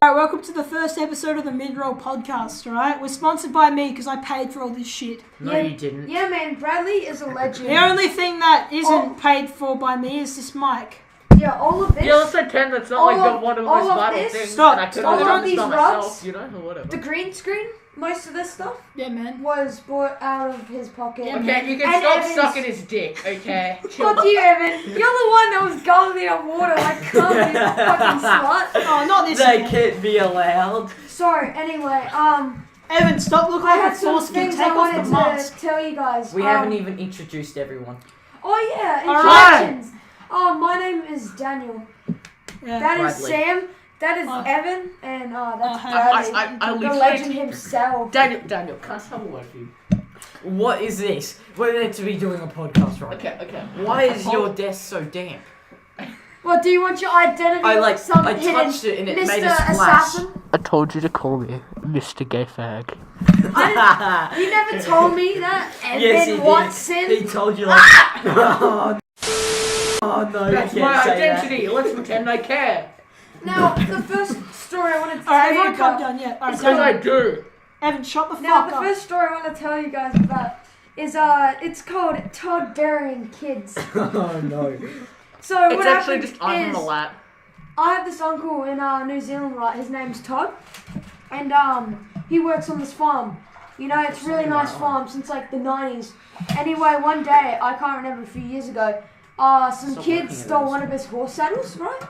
Alright, welcome to the first episode of the Midroll podcast, alright? We're sponsored by me because I paid for all this shit. No, you didn't. Yeah, man, Bradley is a legend. The only thing that isn't paid for by me is this mic. Yeah, all of this. Yeah, let's pretend that's not like one of the most vital things. Stop. And I could All have of done these this by rugs, myself, you know, or whatever. The green screen, most of this stuff, Yeah, man. was bought out of his pocket. Yeah, Okay, you can And stop Evan's- sucking his dick, okay? Fuck you, Evan. You're the one that was guzzling up water like come, you fucking slut. Oh, not this They one. can't be allowed. Sorry, anyway, Evan, stop looking I like a had some foreskin. things Take I off wanted the to mask. tell you guys. We haven't even introduced everyone. Oh yeah, Alright. introductions. My name is Daniel. Yeah. That is Bradley. Sam. That is Evan, and that's I Bradley, I the literally- legend himself. Daniel, can I have a word for you? What is this? We're meant to be doing a podcast right now. Okay. Why is your desk so damp? What, do you want your identity? I hidden, touched it and it Mr. made a splash. Assassin? I told you to call me Mr. Gay Fag. You never told me that, Evan Yes, he Watson. did. He told you like. Oh no, That's you my can't say identity. Let's pretend I care. Now, the first story I wanted to Alright, tell you everyone calm about. down, yeah. Alright, Because I so, do. Evan, shut the Now, fuck the up. first story I want to tell you guys about is it's called Todd burying kids. that. Oh no. So It's what actually happened just I'm is a lap. I have this uncle in New Zealand, right? His name's Todd, and he works on this farm. You know, it's a really nice farm since like the 90s. Anyway, one day, I can't remember, a few years ago, some Stop kids looking at stole this. one of his horse saddles, right?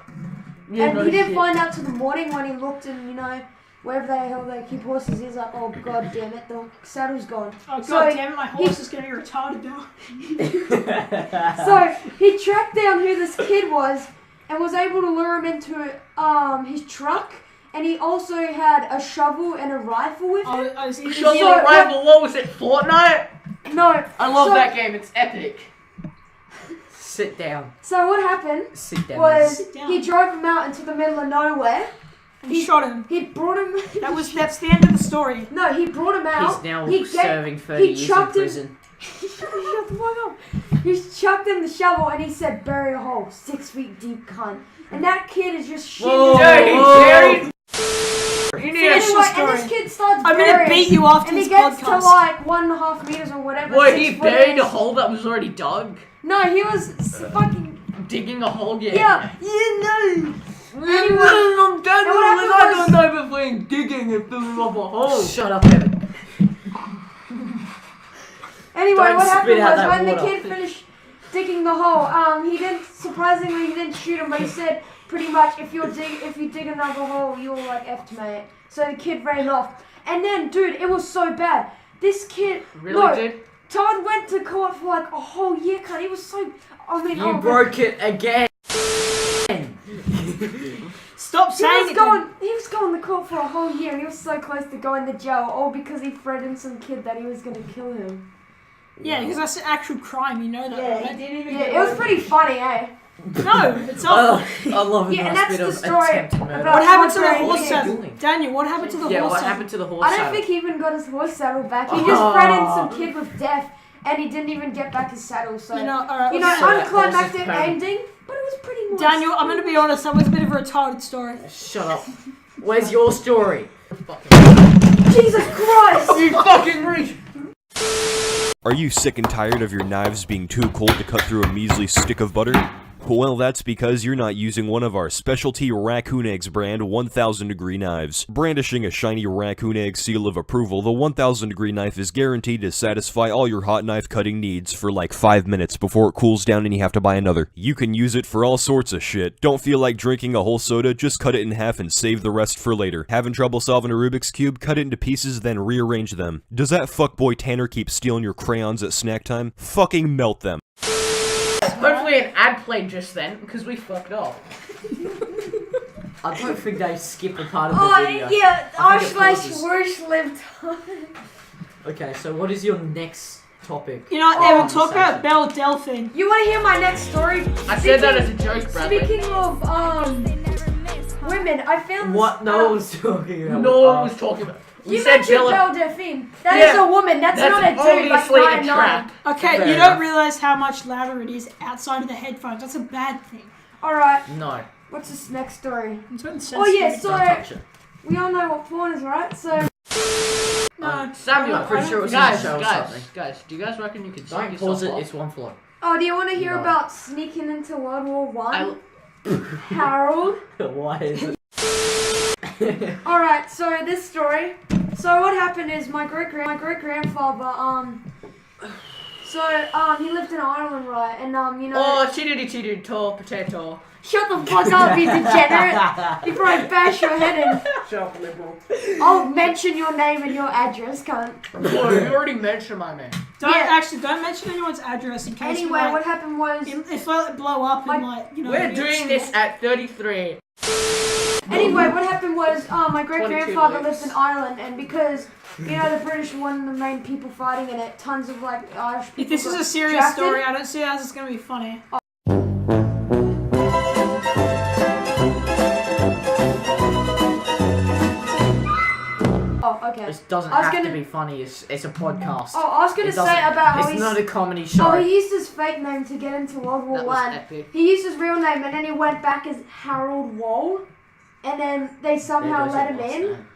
Yeah, And no he didn't shit. find out till the morning when he looked and, you know, wherever the hell they keep horses, he's like, oh god damn it, the saddle's gone. Oh, So god damn it, my horse is getting retarded now. So he tracked down who this kid was and was able to lure him into his truck, and he also had a shovel and a rifle with him. Shovel a rival, what was it, Fortnite? No. I love so, that game, it's epic. Sit down. So what happened Sit down. was Sit down. he drove him out into the middle of nowhere. He shot him. He brought him. That's the end of the story. No, he brought him out. He's now he serving 30 years in chucked him- prison. Shut the fuck up. He chucked him the shovel and he said, bury a hole 6 feet deep, cunt. And that kid is just shitting. Whoa. Dude, he's Whoa. buried. You need Finish a... the Anyway, story. and this kid starts I'm burying. gonna beat you after And this he gets to podcast. like 1.5 meters or whatever. What, 6 he foot buried is. a hole that was already dug? No, he was fucking. Digging a hole, Yeah. no. Anyway, I'm done and what happened I was- don't know between digging and filling up a hole. Shut up, Evan. Anyway, Don't what happened spit out was that when the water. kid finished digging the hole, he didn't shoot him, but he said pretty much if you dig another hole, you'll like F mate. So the kid ran off, and then dude, it was so bad. This kid, Really, dude? Todd went to court for like a whole year, cut. He was so, You broke it again. Stop saying it. He was going to court for a whole year, and he was so close to going to jail, all because he threatened some kid that he was gonna kill him. Yeah, because that's an actual crime, you know that, Yeah, right? he didn't even. Yeah, it was pretty funny, eh? No, it's not. I love a Yeah, and nice that's bit the of story attempted murder. about- What happened to the What horse are you saddle? doing? Daniel, what happened to the Yeah, horse what saddle? happened to the horse I don't saddle? think he even got his horse saddle back. He just Oh. threatened some kid with death, and he didn't even get back his saddle. So You know, alright. you know, So that horse is unclimactic pain. ending, but it was pretty nice. Daniel, I'm gonna be honest, that was a bit of a retarded story. Shut up. Where's your story? Jesus Christ! You fucking reach! Are you sick and tired of your knives being too cold to cut through a measly stick of butter? Well, that's because you're not using one of our specialty Raccoon Eggs brand 1000 degree knives. Brandishing a shiny Raccoon Egg seal of approval, the 1000 degree knife is guaranteed to satisfy all your hot knife cutting needs for like 5 minutes before it cools down and you have to buy another. You can use it for all sorts of shit. Don't feel like drinking a whole soda? Just cut it in half and save the rest for later. Having trouble solving a Rubik's Cube? Cut it into pieces, then rearrange them. Does that fuckboy Tanner keep stealing your crayons at snack time? Fucking melt them. Hopefully an ad played just then, because we fucked up. I don't think they skip a part of the Oh video. yeah, I think it our pauses. worst lived time. Okay, so what is your next topic? You know, Oh, Evan, talk about Belle Delphine. You want to hear my next story? I said that as a joke, Bradley. Speaking of women, I found this, What? No one was talking about. No one was talking about. You said mentioned Bella. Belle Delphine. That is Yeah, a woman. That's not a dude. obviously Like a 9'9". trap. Okay, Fair you enough. don't realize how much louder it is outside of the headphones. That's a bad thing. All right. No. What's this next story? It's Oh yeah, so Don't touch it. We all know what porn is, right? So No, Samuel, I'm pretty sure it was guys, in the show or guys, something. guys, do you guys reckon you could Don't suck pause it, yourself it's one floor. oh, do you want to hear No. about sneaking into World War One? I- Harold. Why is it? Alright, so this story. So what happened is my great grandfather, he lived in Ireland, right? And you know. Oh, chitty tall potato. Shut the fuck up, you degenerate! Before I bash your head in. Shut up, liberal. I'll mention your name and your address, cunt. Boy, you already mentioned my name. Don't mention anyone's address in case. Anyway, what happened was. If it blow up and like you know. We're doing this at 33. Anyway, what happened was, my great 22 grandfather weeks. lived in Ireland, and because you know the British were one of the main people fighting in it, tons of like Irish people. If this is got a serious drafted. story, I don't see how this is gonna be funny. Oh, okay. This doesn't I was have gonna- to be funny, it's a podcast. Oh, I was gonna It say doesn't- about how It's he's. not a comedy show. Oh, he used his fake name to get into World War That was One. epic. He used his real name, and then he went back as Harold Wall, and then they somehow let him in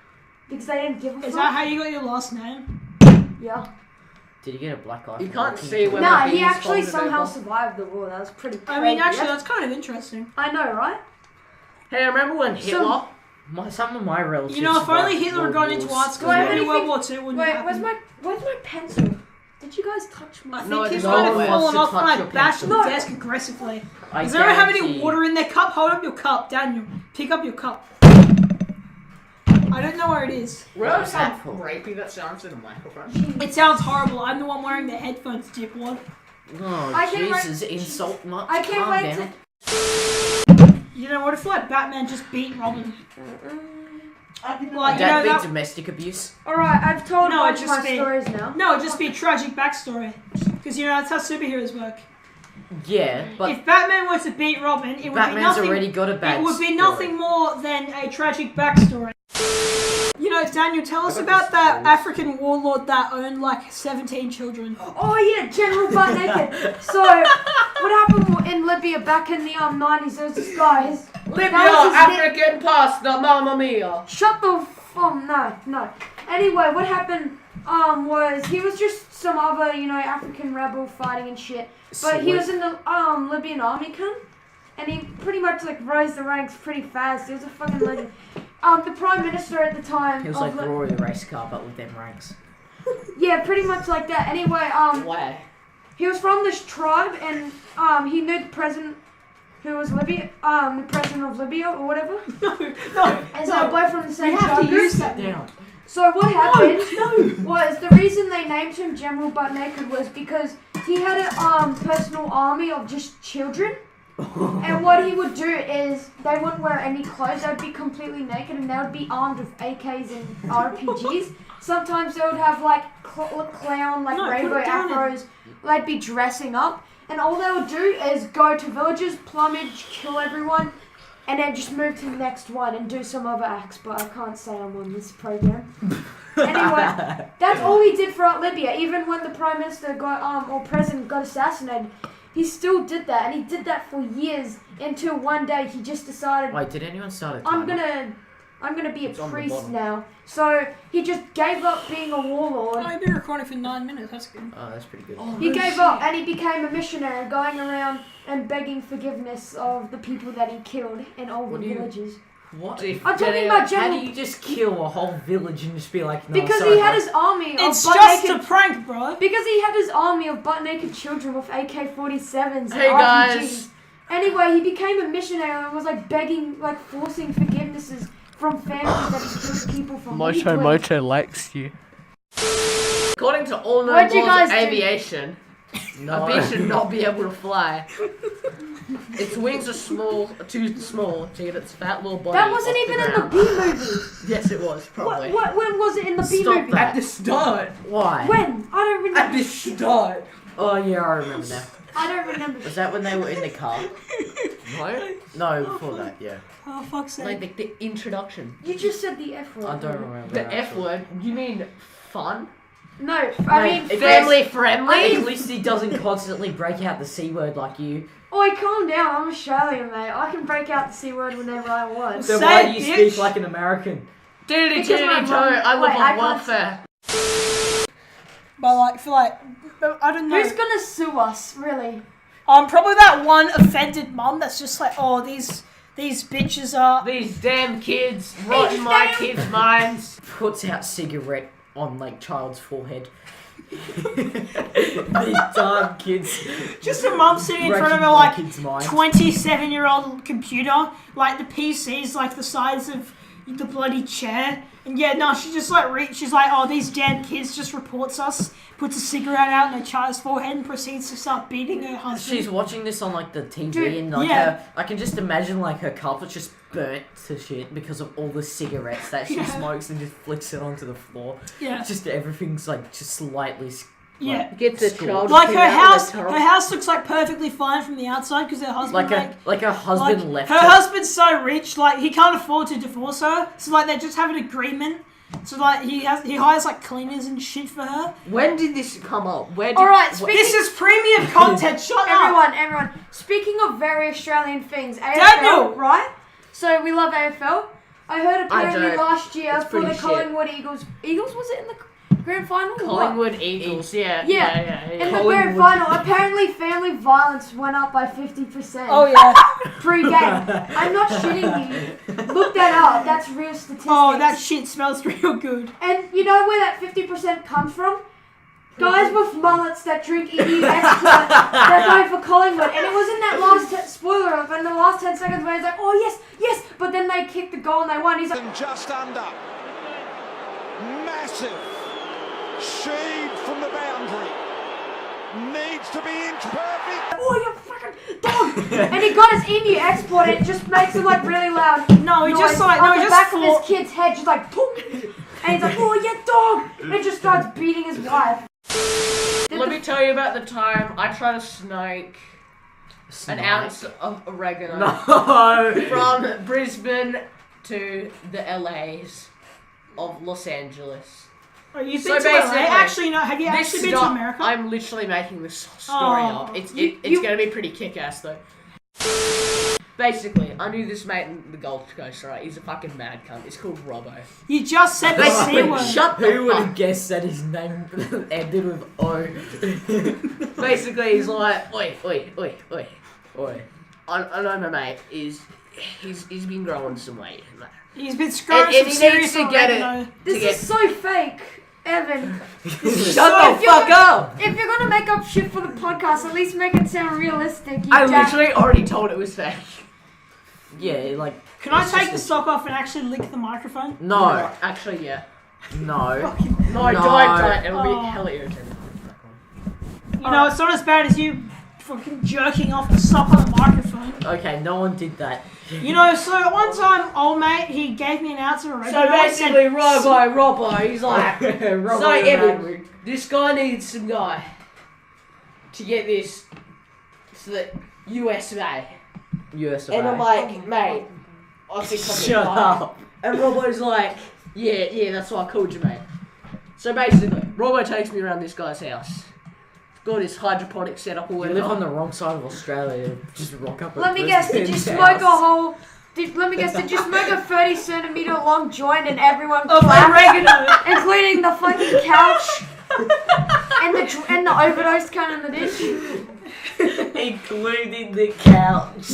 because they didn't give a Is fuck. that how you got your last name? Yeah. Did you get a black eye? You for can't walking see into when- it? Nah, the he bees actually folded somehow over. survived the war. That was pretty crazy. I mean, actually, Yeah. that's kind of interesting. I know, right? Hey, remember when Hitler? Some of my relatives. You know, if only survived Hitler had World gone into Wars. art school, Do I have maybe anything- World War II wouldn't Wait, happen. where's my pencil? Did you guys touch I my? think No, he's no kind one of wants fallen to off touch when I your bashed the pencil. desk aggressively. I Does anyone have any guarantee- water in their cup? Hold up your cup, Daniel. Pick up your cup. I don't know where it is. Realize how Awful. rapey that sounds in a microphone? It sounds horrible. I'm the one wearing the headphones, dipwad. Oh, I can't wait- Jesus, insult much. I can't Calm wait down. You know, what if like Batman just beat Robin? Like, you know, That'd be that, domestic abuse. Alright, I've told No, a it bunch of just my be- stories now. no, it'd just be a tragic backstory. Because, you know, that's how superheroes work. Yeah, but If Batman were to beat Robin, it would be Batman's nothing. already got a bad It would be story. nothing more than a tragic backstory. You know, Daniel, tell us got about this that balls. African warlord that owned like 17 children. Oh yeah, General Butt Naked. So, what happened in Libya back in the 90s? There was this guy. Libya, That was his African pasta, mamma mia. Shut the no. Anyway, what happened was he was just some other, you know, African rebel fighting and shit. But he was in the Libyan army, cunt. And he pretty much like rose the ranks pretty fast. He was a fucking legend. The prime minister at the time. He was of like Rory the race car, but with them ranks. Yeah, pretty much like that. Anyway, Why? he was from this tribe, and he knew the president, who was Libya, the president of Libya or whatever. No, And so they're both from the we same have tribe. to use that. Down. So what happened was the reason they named him General Butt Naked was because he had a personal army of just children. And what he would do is they wouldn't wear any clothes, they'd be completely naked and they would be armed with AKs and RPGs. Sometimes they would have like clown, like No, put rainbow it down afros, they'd be dressing up. And all they would do is go to villages, plumage, kill everyone, and then just move to the next one and do some other acts, but I can't say I'm on this program. Anyway, that's all he did throughout Libya. Even when the prime minister got or president got assassinated, he still did that, and he did that for years until one day he just decided, Wait, did anyone start a I'm timer? gonna be a It's on the priest bottom. now. So he just gave up being a warlord. Oh, you've been recording for 9 minutes. That's good. Oh, that's pretty good. He gave up and he became a missionary, going around and begging forgiveness of the people that he killed in all the What do you- villages. What? I'm talking about How do General you just kill a whole village and just be like, no, because sorry, he had bro. his army of It's butt just naked. a prank, bro. Because he had his army of butt-naked children with AK-47s Hey, and guys. RPGs. Anyway, he became a missionary and was like begging, like forcing forgivenesses from families that he killed people from. Moto likes you. According to all the What'd you laws of guys do? aviation, No. a bee should not be able to fly. Its wings are too small to get its fat little body. That wasn't off even the in the ground. B movie. Yes, it was probably. When was it in the B Stop movie? that. At the start. Why? When? I don't At remember. the start. Oh, yeah, I remember now. I don't remember. Was that when they were in the car? No. No, before that, yeah. Oh, fuck's sake. Like the introduction. You just said the F word. I don't remember. The F actually. word. You mean fun? No, I mean If Family At friendly. least he doesn't constantly break out the C word like you. Oi, calm down. I'm Australian, mate. I can break out the C word whenever I want. So Say why it, do you bitch. speak like an American? I live on welfare. But like, for like, I don't know. Who's gonna sue us, really? Probably that one offended mum that's just like, oh, these bitches are. These damn kids rotting my kids' minds. Puts out cigarette on like child's forehead. These damn kids. Just a mum sitting in front of her like 27-year-old computer, like the PC's like the size of the bloody chair, and yeah, no, she just like she's like, oh, these damn kids, just reports us, puts a cigarette out on her child's forehead, and proceeds to start beating her husband. She's watching this on like the TV, Dude, and like yeah. I can just imagine like her carpet's just burnt to shit because of all the cigarettes that she smokes and just flicks it onto the floor. Yeah. Just everything's like just slightly. Yeah. Get the child. Like her house looks like perfectly fine from the outside because her husband like her husband left her husband's so rich, like he can't afford to divorce her, so like they just have an agreement. So like he hires like cleaners and shit for her. When did this come up? Alright, This is premium content. Shut up, everyone. Speaking of very Australian things, AFL, Daniel! right? So we love AFL. I heard apparently last year It's for pretty the shit. Collingwood Eagles was it in the grand final? or what? Collingwood Eagles, yeah. In the grand final, apparently family violence went up by 50%. Oh yeah. Pre-game. I'm not shitting you. Look that up. That's real statistics. Oh, that shit smells real good. And you know where that 50% comes from? Guys with mullets that drink EU export, they're going for Collingwood. And it was in that last, spoiler alert, in the last 10 seconds where he's like, oh yes, but then they kicked the goal and they won. He's like, just under. Massive. Shade from the boundary. Needs to be inch perfect. oh, you fucking dog! And he got his EU export and it just makes him like really loud. No, he noise just like on no, he the just back of his kid's head, just like boom. And he's like, oh yeah, dog! And he just starts beating his wife. Let me tell you about the time I tried to snake an ounce of oregano No. from Brisbane to the LAs of Los Angeles. Oh, you've So been to LA? basically, Actually, no. Have you This actually been not- to America? I'm literally making this story Oh. up. It's You- going to be pretty kick-ass though. Basically, I knew this mate in the Gold Coast, right? He's a fucking mad cunt. He's called Robbo. You just said the C word. Shut the Who would fuck. have guessed that his name ended with O? Basically, he's like, oi. I know my mate is, he's been growing some weight. He's been screwing And some he serious needs to get it. oregano. This is so fake, Evan. Shut the fuck up! If you're gonna make up shit for the podcast, at least make it sound realistic. You I jack- literally already told it was fake. Yeah, like. Can I it's take just the sock off and actually lick the microphone? No, Actually, yeah. no. No, No. don't. It'll Oh. be hella irritating. You know, it's not as bad as you fucking jerking off the sock on the microphone. Okay, no one did that. You know, so one time, old mate, he gave me an ounce of oregano. So and said, basically, Robbo, he's like, Robbo so the Evan, Maverick. this guy needs some guy to get this to the US of A. US of And A. I'm like, mate, I think I'm Shut the guy. up. And Robbo's like, yeah, that's why I called you, mate. So basically, Robbo takes me around this guy's house. Got his hydroponic setup or You whatever. live on the wrong side of Australia. Just rock up. Let me guess, did you smoke a whole... Let me guess, did you smoke a 30-centimeter long joint and everyone of clapped? oregano. Including the fucking couch and the overdose can in the dish. Including the couch.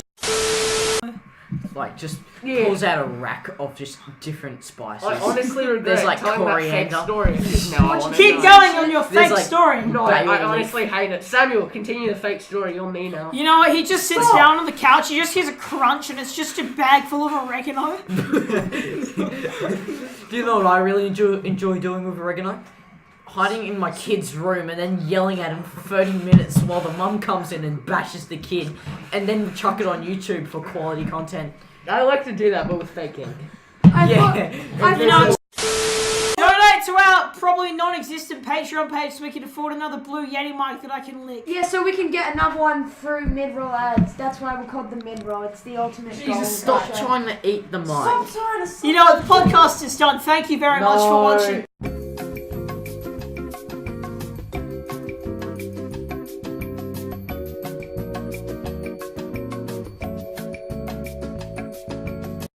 Like, just pulls out a rack of just different spices. I honestly regret There's like telling that fake coriander. story. No, I wanna Keep know. going on your There's fake like- story. No, Bailey I leaf. honestly hate it. Samuel, continue the fake story. You're me now. You know what? He just sits Stop. down on the couch. He just hears a crunch, and it's just a bag full of oregano. Do you know what I really enjoy doing with oregano? Hiding in my kid's room and then yelling at him for 30 minutes while the mum comes in and bashes the kid, and then chuck it on YouTube for quality content. I like to do that, but with fake ink. I You know, donate to our probably non-existent Patreon page so we can afford another Blue Yeti mic that I can lick. Yeah, so we can get another one through Midroll ads. That's why we're called the Midroll. It's the ultimate goal. Jesus, stop trying to eat the mic. Stop trying to... You know what? The podcast is done. Thank you very much for watching.